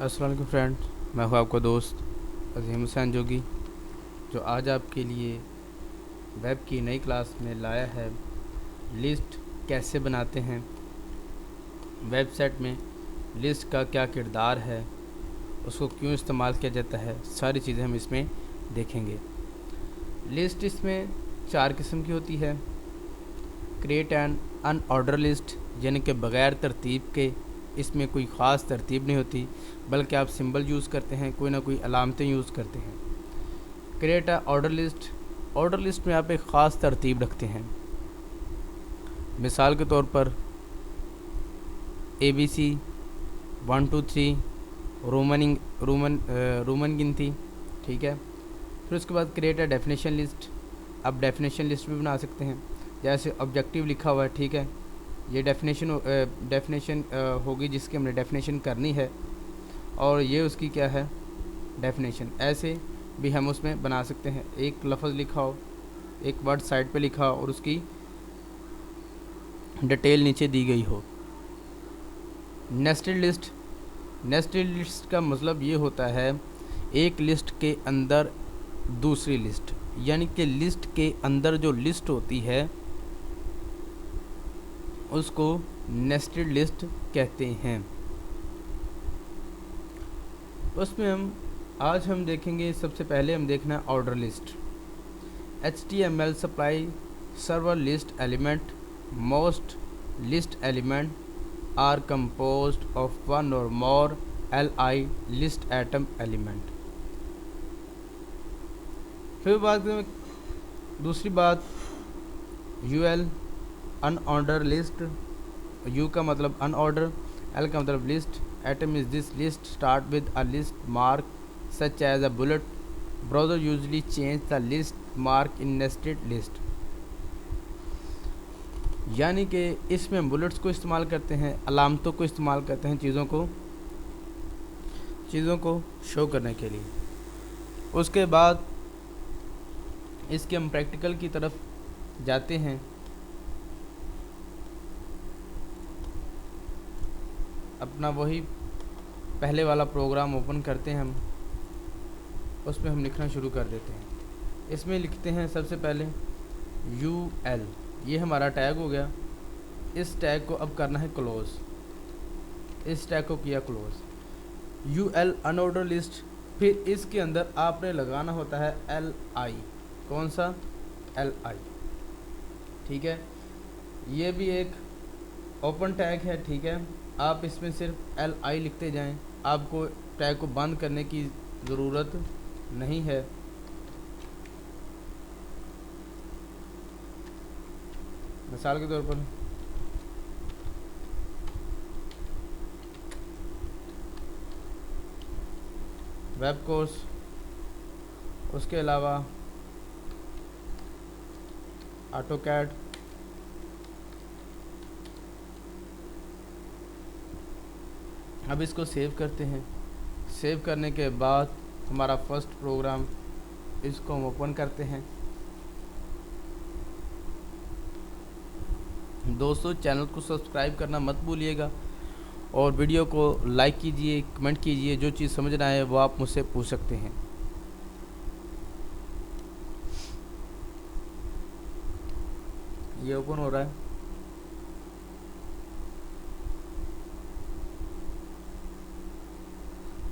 अस्सलाम वालेकुम फ्रेंड्स, मैं हूं आपका दोस्त अजीम हुसैन जोगी, जो आज आपके लिए वेब की नई क्लास में लाया है। लिस्ट कैसे बनाते हैं, वेबसाइट में लिस्ट का क्या किरदार है, उसको क्यों इस्तेमाल किया जाता है, सारी चीज़ें हम इसमें देखेंगे। लिस्ट इसमें 4 किस्म की होती है। क्रिएट एन अनऑर्डर लिस्ट, यानी कि बग़ैर तरतीब के, इसमें कोई ख़ास तरतीब नहीं होती, बल्कि आप सिंबल यूज़ करते हैं, कोई ना कोई अलामतें यूज़ करते हैं। क्रिएट अ ऑर्डर लिस्ट में आप एक ख़ास तरतीब रखते हैं। मिसाल के तौर पर ABC 1 2 3 रोमन गिनती, ठीक है। फिर उसके बाद क्रिएट अ डेफिनेशन लिस्ट, आप डेफिनेशन लिस्ट भी बना सकते हैं। जैसे ऑब्जेक्टिव लिखा हुआ है, ठीक है, ये डेफिनेशन होगी जिसकी हमने डेफिनेशन करनी है, और ये उसकी क्या है, डेफिनेशन। ऐसे भी हम उसमें बना सकते हैं। एक लफ्ज़ लिखा हो, एक वर्ड साइड पे लिखा हो और उसकी डिटेल नीचे दी गई हो। नेस्टेड लिस्ट का मतलब ये होता है एक लिस्ट के अंदर दूसरी लिस्ट, यानी कि लिस्ट के अंदर जो लिस्ट होती है उसको नेस्टेड लिस्ट कहते हैं। उसमें आज हम देखेंगे, सबसे पहले हम देखना है order list. HTML supply server list element, most list element are composed of one or more li list atom element। फिर बात करें दूसरी बात, UL अनऑर्डर लिस्ट। U का मतलब अनऑर्डर, L का मतलब list, atom is this list start with a list mark such as a bullet। browser usually change the list mark in nested list, यानी कि इसमें हम बुलेट्स को इस्तेमाल करते हैं, अलामतों को इस्तेमाल करते हैं चीज़ों को शो करने के लिए। उसके बाद इसके हम प्रैक्टिकल की तरफ जाते हैं। अपना वही पहले वाला प्रोग्राम ओपन करते हैं हम, उसमें हम लिखना शुरू कर देते हैं। इसमें लिखते हैं सबसे पहले UL, ये हमारा टैग हो गया। इस टैग को अब करना है क्लोज़, इस टैग को किया क्लोज़। UL अनऑर्डर लिस्ट, फिर इसके अंदर आपने लगाना होता है LI। कौन सा? LI, ठीक है। ये भी एक ओपन टैग है, ठीक है। आप इसमें सिर्फ LI लिखते जाएं, आपको टैग को बंद करने की ज़रूरत नहीं है। मिसाल के तौर पर वेब कोर्स, उसके अलावा ऑटोकैड, अब इसको सेव करते हैं। सेव करने के बाद हमारा फर्स्ट प्रोग्राम, इसको हम ओपन करते हैं। दोस्तों, चैनल को सब्सक्राइब करना मत भूलिएगा और वीडियो को लाइक कीजिए, कमेंट कीजिए। जो चीज़ समझ ना आए वो आप मुझसे पूछ सकते हैं। ये ओपन हो रहा है।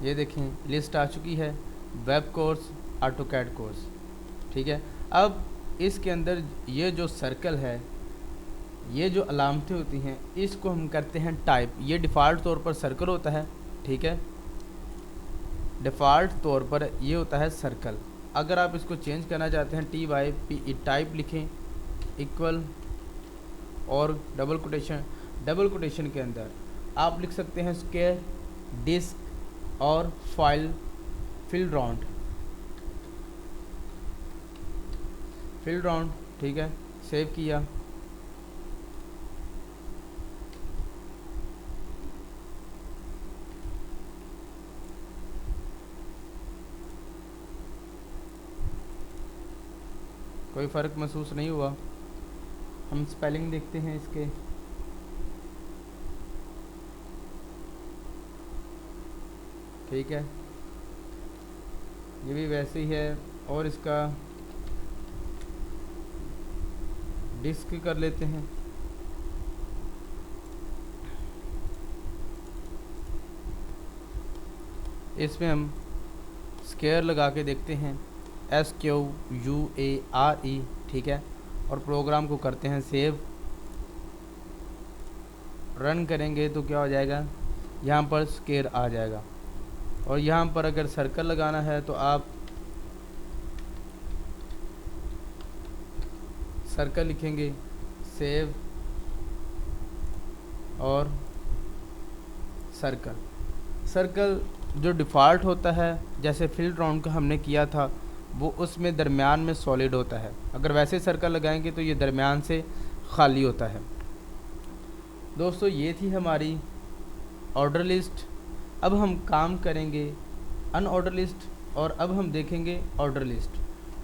ये देखें, लिस्ट आ चुकी है, वेब कोर्स, ऑटोकैड कोर्स, ठीक है। अब इसके अंदर ये जो सर्कल है, ये जो अलामतें होती हैं, इसको हम करते हैं टाइप। ये डिफ़ॉल्ट तौर पर सर्कल होता है, ठीक है। डिफ़ॉल्ट तौर पर ये होता है सर्कल। अगर आप इसको चेंज करना चाहते हैं, TYPE टाइप लिखें, इक्वल और डबल कोटेशन के अंदर आप लिख सकते हैं स्क्वायर, डिस्क और फाइल फिल राउंड, ठीक है। सेव किया। कोई फ़र्क महसूस नहीं हुआ। हम स्पेलिंग देखते हैं इसके। ठीक है, ये भी वैसे ही है। और इसका डिस्क कर लेते हैं। इसमें हम स्क्वायर लगा के देखते हैं, SQUARE, ठीक है। और प्रोग्राम को करते हैं सेव। रन करेंगे तो क्या हो जाएगा, यहाँ पर स्क्वायर आ जाएगा। और यहाँ पर अगर सर्कल लगाना है तो आप सर्कल लिखेंगे, सेव और सर्कल जो डिफ़ॉल्ट होता है, जैसे फील्ड राउंड का हमने किया था, वो उसमें दरमियान में सॉलिड होता है। अगर वैसे सर्कल लगाएंगे तो ये दरमियान से खाली होता है। दोस्तों, ये थी हमारी ऑर्डर लिस्ट। अब हम काम करेंगे अनऑर्डर लिस्ट, और अब हम देखेंगे ऑर्डर लिस्ट।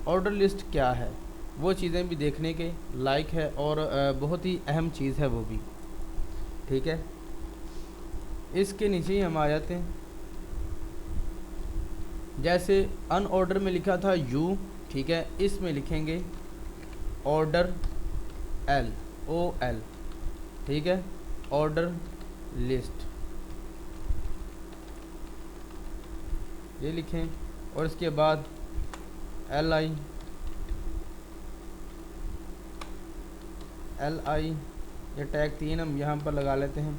ऑर्डर लिस्ट क्या है, वो चीज़ें भी देखने के लायक है, और बहुत ही अहम चीज़ है वो भी, ठीक है। इसके नीचे ही हम आ जाते हैं। जैसे अनऑर्डर में लिखा था यू, ठीक है, इसमें लिखेंगे ऑर्डर LOL, ठीक है, ऑर्डर लिस्ट ये लिखें। और इसके बाद LI ये टैग 3 हम यहाँ पर लगा लेते हैं,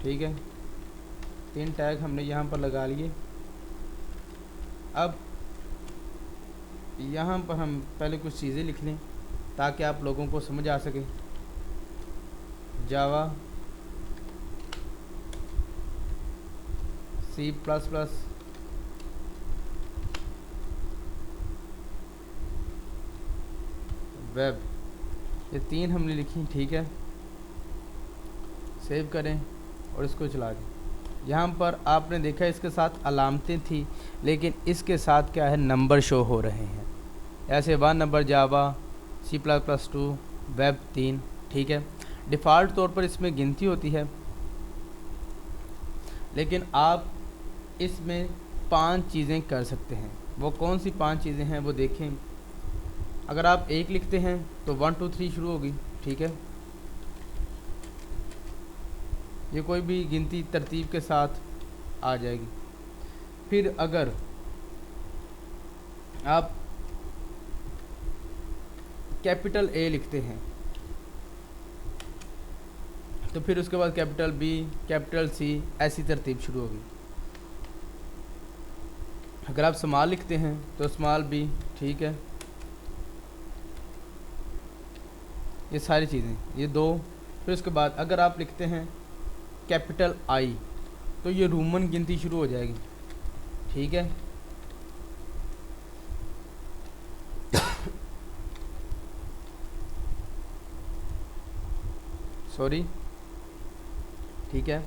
ठीक है। 3 टैग हमने यहाँ पर लगा लिए। अब यहाँ पर हम पहले कुछ चीज़ें लिख लें ताकि आप लोगों को समझ आ सके। जावा, C++, वेब, ये 3 हमने लिखी, ठीक है। सेव करें और इसको चला दें। यहाँ पर आपने देखा इसके साथ अलामतें थी, लेकिन इसके साथ क्या है, नंबर शो हो रहे हैं। ऐसे 1 नंबर जावा, C++2, वेब 3, ठीक है। डिफ़ॉल्ट तौर पर इसमें गिनती होती है, लेकिन आप इसमें 5 चीज़ें कर सकते हैं। वो कौन सी 5 चीज़ें हैं वो देखें। अगर आप 1 लिखते हैं तो 1 2 3 शुरू होगी, ठीक है। ये कोई भी गिनती तरतीब के साथ आ जाएगी। फिर अगर आप कैपिटल A लिखते हैं तो फिर उसके बाद कैपिटल B, कैपिटल C, ऐसी तरतीब शुरू होगी। अगर आप स्मॉल लिखते हैं तो स्मॉल B, ठीक है। ये सारी चीज़ें, ये 2। फिर उसके बाद अगर आप लिखते हैं कैपिटल I तो ये रोमन गिनती शुरू हो जाएगी, ठीक है। सॉरी, ठीक है।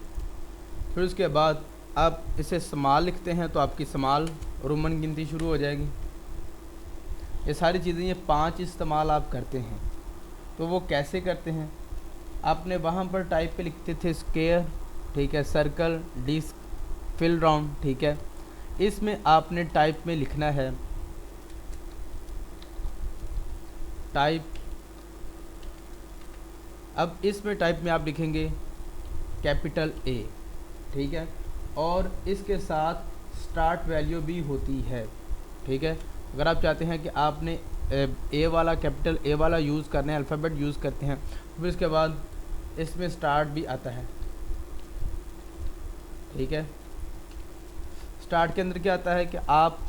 फिर उसके बाद आप इसे स्मॉल लिखते हैं तो आपकी स्मॉल रोमन गिनती शुरू हो जाएगी। ये सारी चीज़ें, ये 5 इस्तेमाल आप करते हैं। तो वो कैसे करते हैं, आपने वहाँ पर टाइप पे लिखते थे स्क्वायर, ठीक है, सर्कल, डिस्क, फिल राउंड, ठीक है। इसमें आपने टाइप में लिखना है टाइप। अब इसमें टाइप में आप लिखेंगे कैपिटल A, ठीक है। और इसके साथ स्टार्ट वैल्यू भी होती है, ठीक है। अगर आप चाहते हैं कि आपने A वाला, कैपिटल A वाला यूज़ करना है, अल्फ़ाबेट यूज़ करते हैं, फिर उसके बाद इसमें स्टार्ट भी आता है, ठीक है। स्टार्ट के अंदर क्या आता है कि आप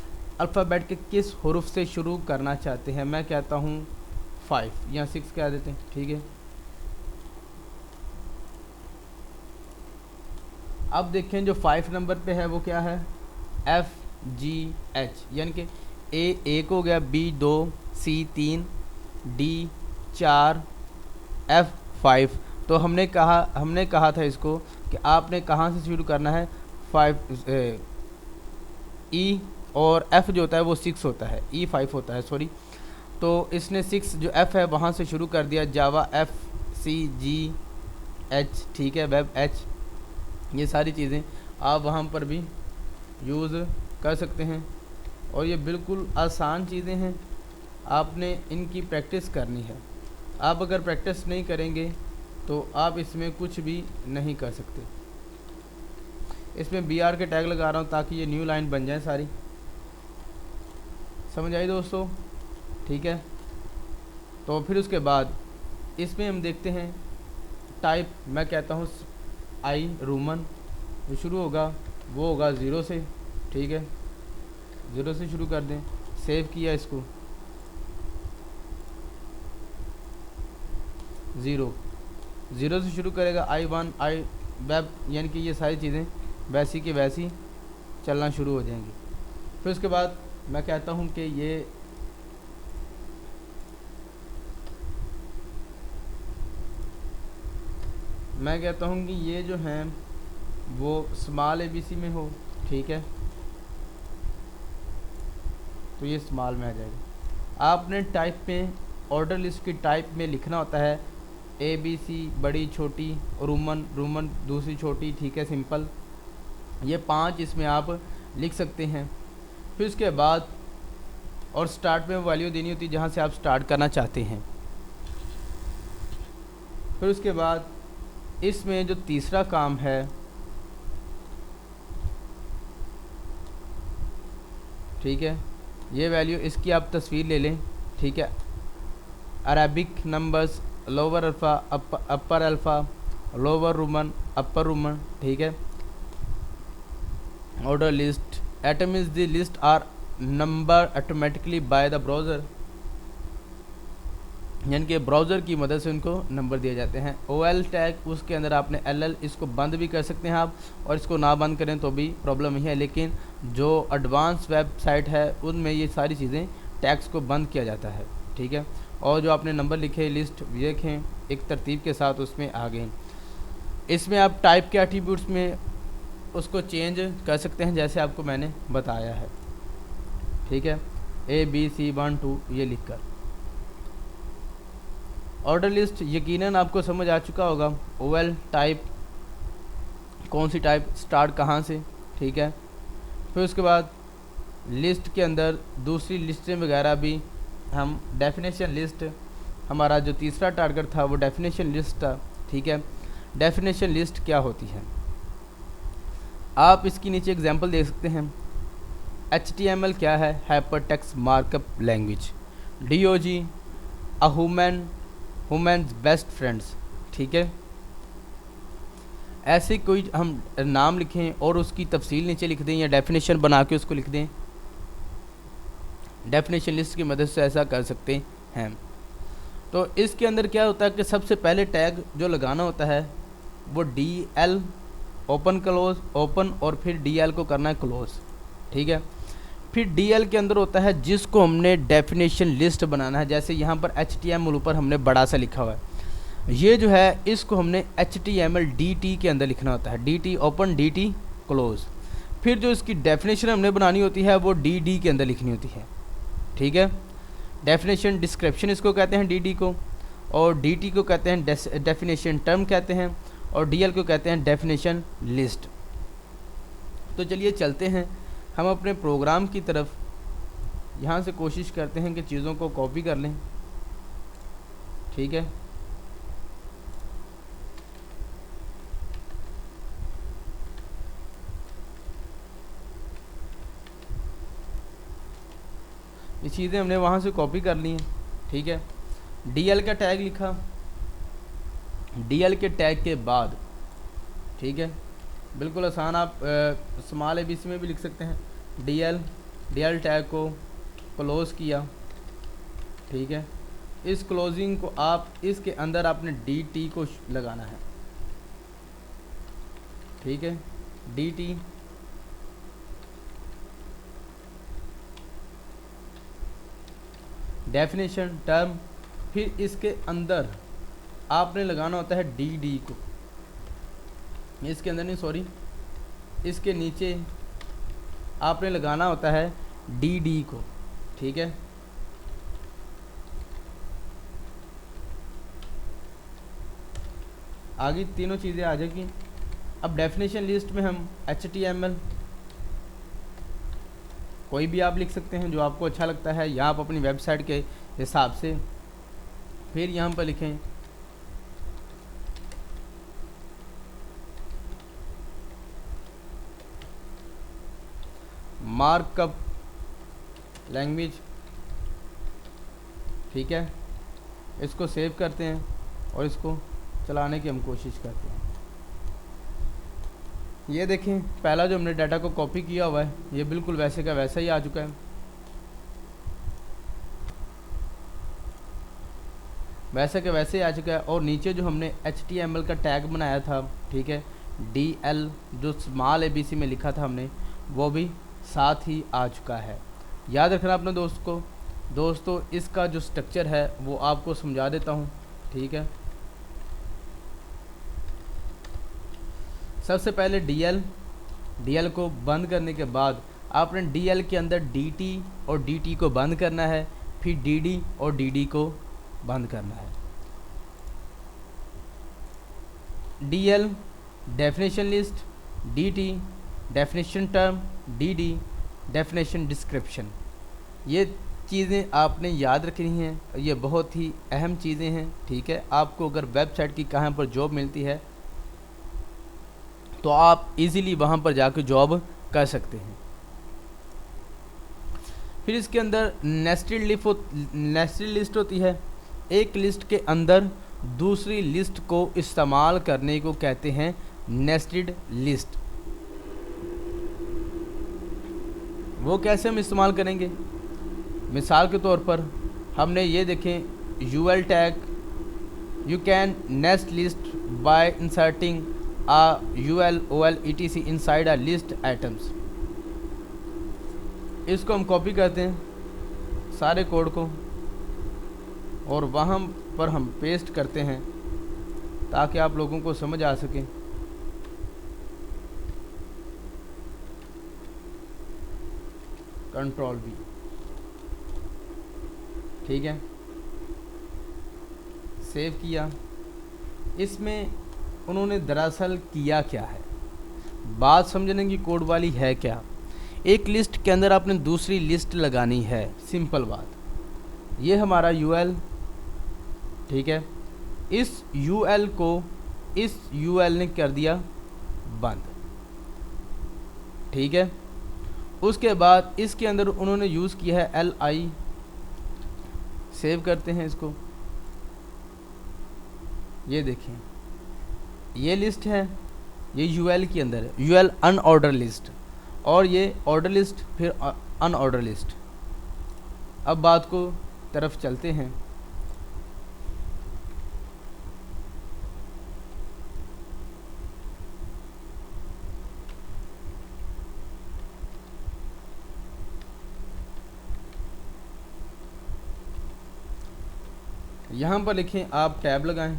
अल्फ़ाबेट के किस हुरूफ से शुरू करना चाहते हैं। मैं कहता हूँ 5 या 6 कह देते हैं, ठीक है। अब देखें जो 5 नंबर पे है वो क्या है, FGH, यानी कि A 1 हो गया, B 2, C 3, D 4, F 5। तो हमने कहा था इसको कि आपने कहाँ से शुरू करना है, 5 E, और F जो होता है वो 6 होता है, E 5 होता है, सॉरी। तो इसने 6 जो F है वहाँ से शुरू कर दिया। जावा FCGH, ठीक है, वेब H, ये सारी चीज़ें आप वहाँ पर भी यूज़ कर सकते हैं। और ये बिल्कुल आसान चीज़ें हैं, आपने इनकी प्रैक्टिस करनी है। आप अगर प्रैक्टिस नहीं करेंगे तो आप इसमें कुछ भी नहीं कर सकते। इसमें BR के टैग लगा रहा हूँ ताकि ये न्यू लाइन बन जाए सारी। समझ आई दोस्तों? ठीक है। तो फिर उसके बाद इसमें हम देखते हैं टाइप। मैं कहता हूँ आई रोमन, जो शुरू होगा वो होगा 0 से। ठीक है, 0 से शुरू कर दें। सेव किया इसको, 0 से शुरू करेगा। I1 आई वेब, यानी कि ये सारी चीज़ें वैसी की वैसी चलना शुरू हो जाएंगी। फिर उसके बाद मैं कहता हूँ कि ये जो हैं वो स्मॉल ABC में हो। ठीक है, तो ये स्मॉल में आ जाएगा। आपने टाइप में, ऑर्डर लिस्ट की टाइप में लिखना होता है ABC बड़ी छोटी, रोमन दूसरी छोटी। ठीक है, सिंपल। ये 5 इसमें आप लिख सकते हैं। फिर उसके बाद और स्टार्ट में वैल्यू देनी होती है जहाँ से आप स्टार्ट करना चाहते हैं। फिर उसके बाद इसमें जो तीसरा काम है, ठीक है, ये वैल्यू इसकी आप तस्वीर ले लें। ठीक है, Arabic numbers, lower alpha, upper alpha, lower Roman, upper Roman. ठीक है, order list, atom is the list are number automatically by the browser, यानी कि ब्राउज़र की मदद से उनको नंबर दिए जाते हैं। OL टैग, उसके अंदर आपने LL, इसको बंद भी कर सकते हैं आप, और इसको ना बंद करें तो भी प्रॉब्लम नहीं है। लेकिन जो एडवांस वेबसाइट है उनमें ये सारी चीज़ें टैग्स को बंद किया जाता है। ठीक है, और जो आपने नंबर लिखे लिस्ट देखें एक तरतीब के साथ उसमें आ गए। इसमें आप टाइप के एट्रीब्यूट्स में उसको चेंज कर सकते हैं जैसे आपको मैंने बताया है। ठीक है, ABC 1 2 ये लिख कर। ऑर्डर लिस्ट यकीनन आपको समझ आ चुका होगा। OL टाइप, कौन सी टाइप, स्टार्ट कहाँ से। ठीक है, फिर उसके बाद लिस्ट के अंदर दूसरी लिस्टें वगैरह भी हम, डेफिनेशन लिस्ट, हमारा जो तीसरा टारगेट था वो डेफिनेशन लिस्ट था। ठीक है, डेफिनेशन लिस्ट क्या होती है, आप इसकी नीचे एग्जांपल देख सकते हैं। HTML क्या है, hypertext markup language. DOG, a women's best friends. ठीक है, ऐसे कोई हम नाम लिखें और उसकी तफसील नीचे लिख दें या डेफिनेशन बना के उसको लिख दें, डेफिनेशन लिस्ट की मदद से ऐसा कर सकते हैं। तो इसके अंदर क्या होता है कि सबसे पहले टैग जो लगाना होता है वो DL, ओपन क्लोज, ओपन, और फिर DL को करना है क्लोज। ठीक है, फिर DL के अंदर होता है जिसको हमने डेफिनेशन लिस्ट बनाना है। जैसे यहाँ पर HTML ऊपर हमने बड़ा सा लिखा हुआ है, ये जो है इसको हमने HTML DT के अंदर लिखना होता है। DT open, DT close. फिर जो इसकी डेफिनेशन हमने बनानी होती है वो DD के अंदर लिखनी होती है। ठीक है, डेफिनेशन डिस्क्रिप्शन इसको कहते हैं DD को, और DT को कहते हैं डेफिनेशन टर्म कहते हैं, और DL को कहते हैं डेफिनेशन लिस्ट। तो चलिए चलते हैं हम अपने प्रोग्राम की तरफ। यहाँ से कोशिश करते हैं कि चीज़ों को कॉपी कर लें। ठीक है, ये चीज़ें हमने वहाँ से कॉपी कर ली हैं। ठीक है, DL का टैग लिखा, DL के टैग के बाद, ठीक है, बिल्कुल आसान, आप स्मॉल ABC में भी लिख सकते हैं। DL टैग को क्लोज़ किया। ठीक है, इस क्लोजिंग को आप इसके अंदर आपने DT को लगाना है। ठीक है, DT, डेफिनेशन टर्म, फिर इसके अंदर आपने लगाना होता है DD को, इसके अंदर नहीं, सॉरी, इसके नीचे आपने लगाना होता है DD को। ठीक है, आगे तीनों चीज़ें आ जाएगी। अब डेफिनेशन लिस्ट में हम HTML कोई भी आप लिख सकते हैं जो आपको अच्छा लगता है, या आप अपनी वेबसाइट के हिसाब से। फिर यहाँ पर लिखें मार्कअप लैंग्वेज, ठीक है। इसको सेव करते हैं और इसको चलाने की हम कोशिश करते हैं। ये देखें, पहला जो हमने डाटा को कॉपी किया हुआ है ये बिल्कुल वैसे का वैसा ही आ चुका है, वैसे के वैसे ही आ चुका है। और नीचे जो हमने HTML का टैग बनाया था, ठीक है, DL जो स्मॉल ABC में लिखा था हमने, वो भी साथ ही आ चुका है। याद रखना अपने दोस्तों इसका जो स्ट्रक्चर है वो आपको समझा देता हूँ, ठीक है। सबसे पहले DL को बंद करने के बाद आपने DL के अंदर DT और DT को बंद करना है, फिर DD और DD को बंद करना है। DL definition list, DT definition term, DD definition description. ये चीज़ें आपने याद रखनी हैं, ये बहुत ही अहम चीज़ें हैं, ठीक है। आपको अगर वेबसाइट की कहाँ पर जॉब मिलती है तो आप इजीली वहाँ पर जाकर जॉब कर सकते हैं। फिर इसके अंदर नेस्टेड लिस्ट होती है। एक लिस्ट के अंदर दूसरी लिस्ट को इस्तेमाल करने को कहते हैं नेस्टेड लिस्ट। वो कैसे हम इस्तेमाल करेंगे? मिसाल के तौर पर हमने ये देखें, UL tag, you can nest list by inserting a UL OL etc inside a list items। इसको हम कॉपी करते हैं सारे कोड को और वहाँ पर हम पेस्ट करते हैं ताकि आप लोगों को समझ आ सके। कंट्रोल V, ठीक है, सेव किया। इसमें उन्होंने दरअसल किया क्या है, बात समझने की कोड वाली है क्या। एक लिस्ट के अंदर आपने दूसरी लिस्ट लगानी है, सिंपल बात। ये हमारा UL, ठीक है, इस UL को इस UL ने कर दिया बंद, ठीक है। उसके बाद इसके अंदर उन्होंने यूज़ किया है LI। सेव करते हैं इसको। ये देखें, ये लिस्ट है, ये UL के अंदर है, UL अनऑर्डर लिस्ट, और ये ऑर्डर लिस्ट, फिर अनऑर्डर लिस्ट। अब बात को तरफ चलते हैं। यहाँ पर लिखें, आप टैब लगाएं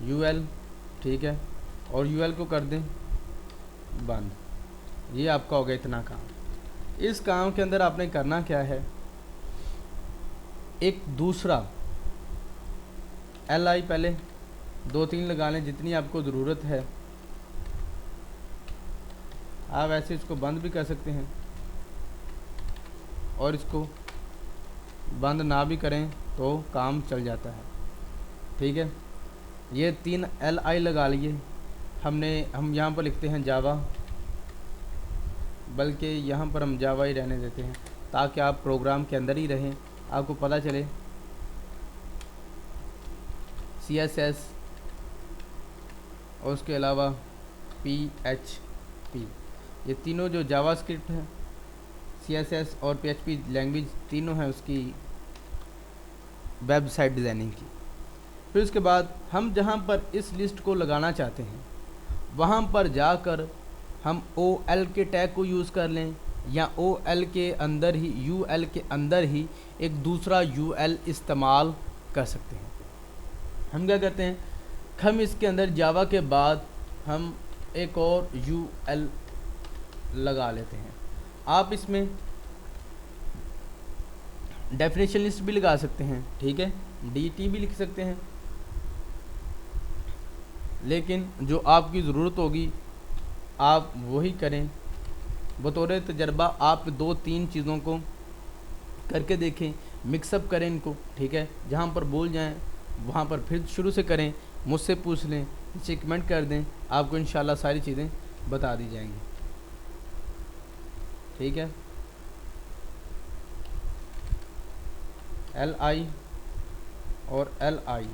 UL, ठीक है, और UL को कर दें बंद। ये आपका हो गया इतना काम। इस काम के अंदर आपने करना क्या है, एक दूसरा LI पहले 2-3 लगा लें जितनी आपको ज़रूरत है। आप ऐसे इसको बंद भी कर सकते हैं और इसको बंद ना भी करें तो काम चल जाता है, ठीक है। ये 3 LI लगा लिए हम यहाँ पर लिखते हैं जावा, बल्कि यहाँ पर हम जावा ही रहने देते हैं ताकि आप प्रोग्राम के अंदर ही रहें, आपको पता चले। CSS और उसके अलावा PHP, ये तीनों जो जावास्क्रिप्ट है, CSS और PHP लैंग्वेज तीनों हैं उसकी वेबसाइट डिज़ाइनिंग की। फिर उसके बाद हम जहाँ पर इस लिस्ट को लगाना चाहते हैं वहाँ पर जाकर हम OL के टैग को यूज़ कर लें, या OL के अंदर ही UL के अंदर ही एक दूसरा UL इस्तेमाल कर सकते हैं। हम क्या करते हैं, हम इसके अंदर जावा के बाद हम एक और UL लगा लेते हैं। आप इसमें डेफिनेशन लिस्ट भी लगा सकते हैं, ठीक है, DT भी लिख सकते हैं, लेकिन जो आपकी ज़रूरत होगी आप वही करें। बतौर तजर्बा आप 2-3 चीज़ों को करके देखें, मिक्सअप करें इनको, ठीक है। जहाँ पर भूल जाएं वहाँ पर फिर शुरू से करें, मुझसे पूछ लें, नीचे कमेंट कर दें, आपको इंशाल्लाह सारी चीज़ें बता दी जाएंगी, ठीक है। LI और LI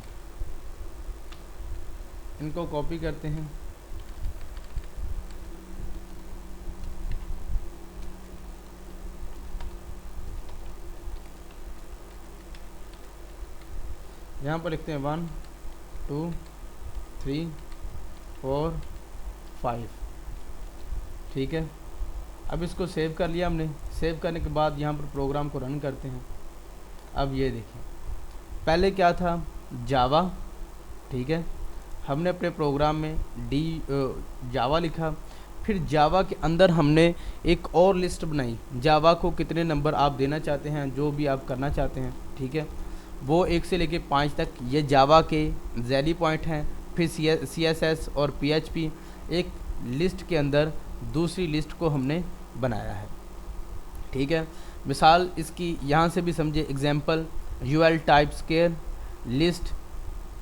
इनको कॉपी करते हैं, यहाँ पर लिखते हैं 1 2 3 4 5, ठीक है। अब इसको सेव कर लिया हमने। सेव करने के बाद यहाँ पर प्रोग्राम को रन करते हैं। अब ये देखिए, पहले क्या था, जावा, ठीक है। हमने अपने प्रोग्राम में जावा लिखा, फिर जावा के अंदर हमने एक और लिस्ट बनाई, जावा को कितने नंबर आप देना चाहते हैं, जो भी आप करना चाहते हैं, ठीक है। वो 1 से लेके 5 तक ये जावा के ज़ैली पॉइंट हैं। फिर CSS और PHP एक लिस्ट के अंदर दूसरी लिस्ट को हमने बनाया है, ठीक है। मिसाल इसकी यहाँ से भी समझे, example UL type square list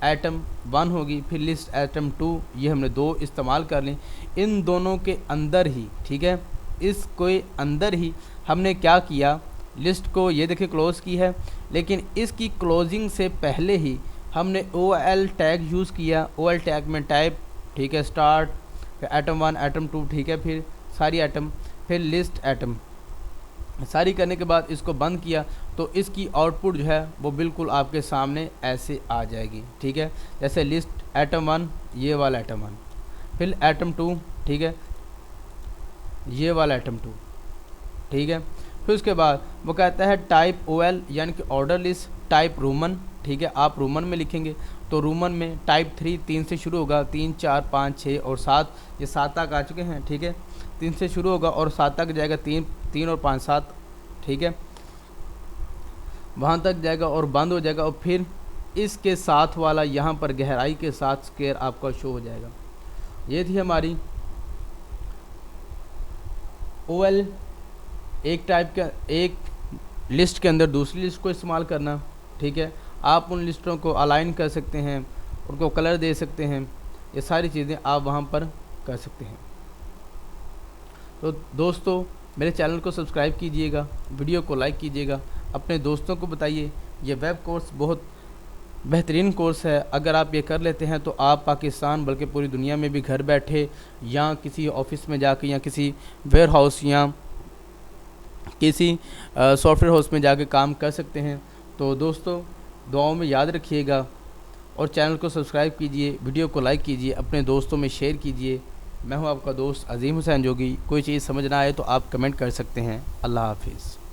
atom 1 होगी, फिर लिस्ट एटम 2, ये हमने 2 इस्तेमाल कर लें। इन दोनों के अंदर ही, ठीक है, इसके अंदर ही हमने क्या किया, लिस्ट को ये देखिए क्लोज़ की है, लेकिन इसकी क्लोजिंग से पहले ही हमने OL टैग यूज़ किया। OL टैग में टाइप, ठीक है, स्टार्ट, फिर एटम 1 एटम 2, ठीक है, फिर सारी एटम, फिर लिस्ट एटम, सारी करने के बाद इसको बंद किया, तो इसकी आउटपुट जो है वो बिल्कुल आपके सामने ऐसे आ जाएगी, ठीक है। जैसे लिस्ट एटम 1, ये वाला एटम 1, फिर एटम 2, ठीक है, ये वाला एटम 2, ठीक है। फिर उसके बाद वो कहता है टाइप OL यानी कि ऑर्डर लिस्ट, टाइप रोमन, ठीक है, आप रोमन में लिखेंगे तो रोमन में टाइप 3 से शुरू होगा, 3 4 5 6 और 7, ये 7 तक आ चुके हैं, ठीक है। 3 से शुरू होगा और 7 तक जाएगा, 3 और 5 7, ठीक है, वहाँ तक जाएगा और बंद हो जाएगा। और फिर इसके साथ वाला यहाँ पर गहराई के साथ स्क्वायर आपका शो हो जाएगा। ये थी हमारी OL, एक टाइप का एक लिस्ट के अंदर दूसरी लिस्ट को इस्तेमाल करना, ठीक है। आप उन लिस्टों को अलाइन कर सकते हैं, उनको कलर दे सकते हैं, ये सारी चीज़ें आप वहाँ पर कर सकते हैं। तो दोस्तों मेरे चैनल को सब्सक्राइब कीजिएगा, वीडियो को लाइक कीजिएगा, अपने दोस्तों को बताइए। ये वेब कोर्स बहुत बेहतरीन कोर्स है। अगर आप ये कर लेते हैं तो आप पाकिस्तान बल्कि पूरी दुनिया में भी घर बैठे या किसी ऑफिस में जाके या किसी वेयर हाउस या किसी सॉफ्टवेयर हाउस में जाके काम कर सकते हैं। तो दोस्तों दुआओं में याद रखिएगा और चैनल को सब्सक्राइब कीजिए, वीडियो को लाइक कीजिए, अपने दोस्तों में शेयर कीजिए। मैं हूं आपका दोस्त अजीम हुसैन जोगी। कोई चीज़ समझ ना आए तो आप कमेंट कर सकते हैं। अल्लाह हाफिज़।